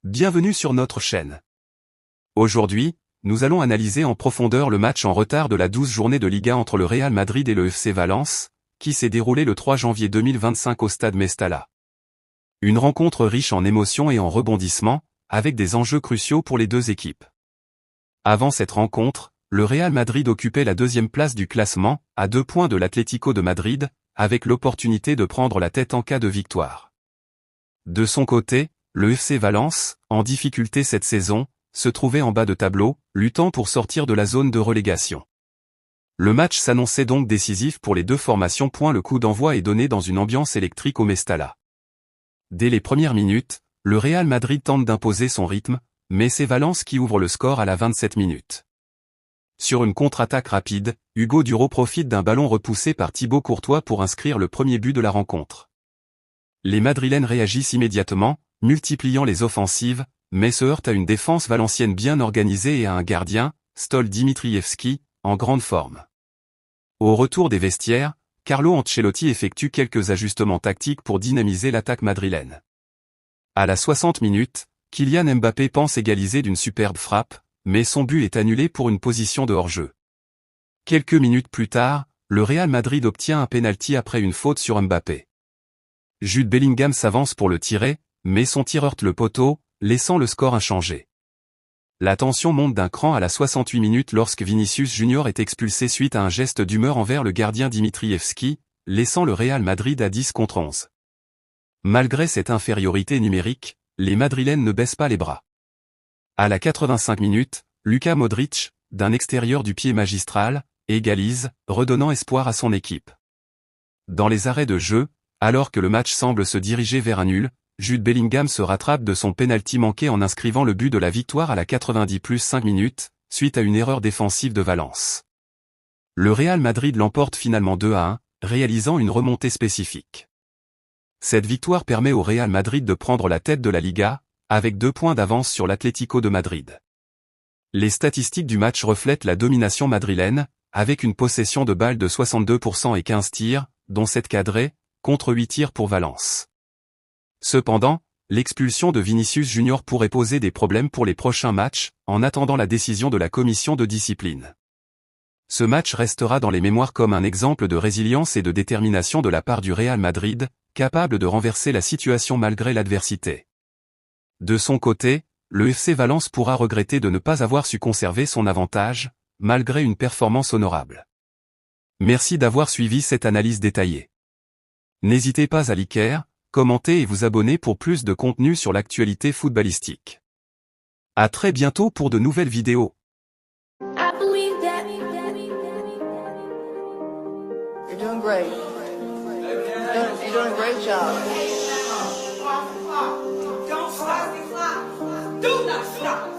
Bienvenue sur notre chaîne. Aujourd'hui, nous allons analyser en profondeur le match en retard de la 12e journée de Liga entre le Real Madrid et le FC Valence, qui s'est déroulé le 3 janvier 2025 au stade Mestalla. Une rencontre riche en émotions et en rebondissements, avec des enjeux cruciaux pour les deux équipes. Avant cette rencontre, le Real Madrid occupait la 2e place du classement, à 2 points de l'Atlético de Madrid, avec l'opportunité de prendre la tête en cas de victoire. De son côté, le FC Valence, en difficulté cette saison, se trouvait en bas de tableau, luttant pour sortir de la zone de relégation. Le match s'annonçait donc décisif pour les deux formations. Le coup d'envoi est donné dans une ambiance électrique au Mestalla. Dès les premières minutes, le Real Madrid tente d'imposer son rythme, mais c'est Valence qui ouvre le score à la 27e minute. Sur une contre-attaque rapide, Hugo Duro profite d'un ballon repoussé par Thibaut Courtois pour inscrire le premier but de la rencontre. Les Madrilènes réagissent immédiatement, multipliant les offensives, mais se heurtent à une défense valencienne bien organisée et à un gardien, Stol Dimitrievski, en grande forme. Au retour des vestiaires, Carlo Ancelotti effectue quelques ajustements tactiques pour dynamiser l'attaque madrilène. À la 60 minutes, Kylian Mbappé pense égaliser d'une superbe frappe, mais son but est annulé pour une position de hors-jeu. Quelques minutes plus tard, le Real Madrid obtient un pénalty après une faute sur Mbappé. Jude Bellingham s'avance pour le tirer, mais son tir heurte le poteau, laissant le score inchangé. La tension monte d'un cran à la 68 minutes lorsque Vinicius Junior est expulsé suite à un geste d'humeur envers le gardien Dimitrievski, laissant le Real Madrid à 10 contre 11. Malgré cette infériorité numérique, les Madrilènes ne baissent pas les bras. À la 85 minutes, Luka Modric, d'un extérieur du pied magistral, égalise, redonnant espoir à son équipe. Dans les arrêts de jeu, alors que le match semble se diriger vers un nul, Jude Bellingham se rattrape de son pénalty manqué en inscrivant le but de la victoire à la 90+5 minutes, suite à une erreur défensive de Valence. Le Real Madrid l'emporte finalement 2-1, réalisant une remontée spécifique. Cette victoire permet au Real Madrid de prendre la tête de la Liga, avec 2 points d'avance sur l'Atlético de Madrid. Les statistiques du match reflètent la domination madrilène, avec une possession de balles de 62% et 15 tirs, dont 7 cadrés, contre 8 tirs pour Valence. Cependant, l'expulsion de Vinicius Junior pourrait poser des problèmes pour les prochains matchs, en attendant la décision de la commission de discipline. Ce match restera dans les mémoires comme un exemple de résilience et de détermination de la part du Real Madrid, capable de renverser la situation malgré l'adversité. De son côté, le FC Valence pourra regretter de ne pas avoir su conserver son avantage, malgré une performance honorable. Merci d'avoir suivi cette analyse détaillée. N'hésitez pas à liker, commenter et vous abonner pour plus de contenu sur l'actualité footballistique. À très bientôt pour de nouvelles vidéos. You're doing great. You're doing a great job. Don't stop. Do not stop.